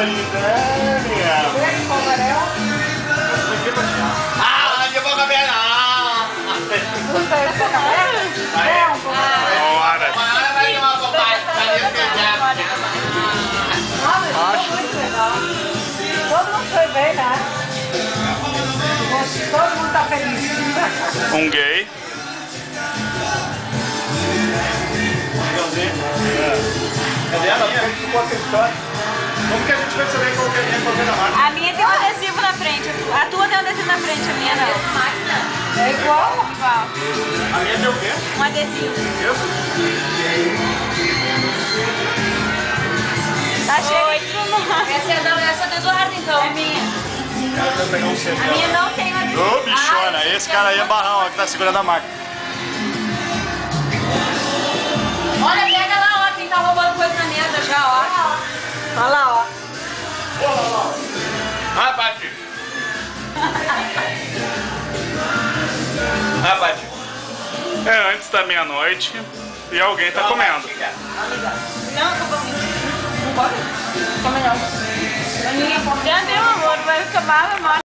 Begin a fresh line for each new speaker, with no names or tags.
Solidária. Ah, eu vou comer não. Bora. Vai tomar bobagem.
Todo mundo foi bem, né? Todo mundo tá feliz.
Um gay. Cadê a minha? Como que a gente vai saber qual que é a minha e qual que é da marca?
A minha tem um adesivo na frente. A tua tem um adesivo na frente, a minha não.
É igual?
Igual.
A minha tem o quê?
Um adesivo.
Isso?
Tá cheio.
Essa é do Eduardo, então.
É minha.
Vou pegar um CD.
A minha não tem um adesivo.
Ô, bichona, esse cara aí é barrão, ó, que tá segurando a máquina.
Olha, pega lá, ó, quem tá roubando coisa na mesa já, ó.
Olha lá, ó.
Ah, Pati. Ah, Pati. É antes da meia-noite e alguém tá comendo.
Não, tô comendo. Não pode? Come não. Já deu, amor, vai acabar, amor.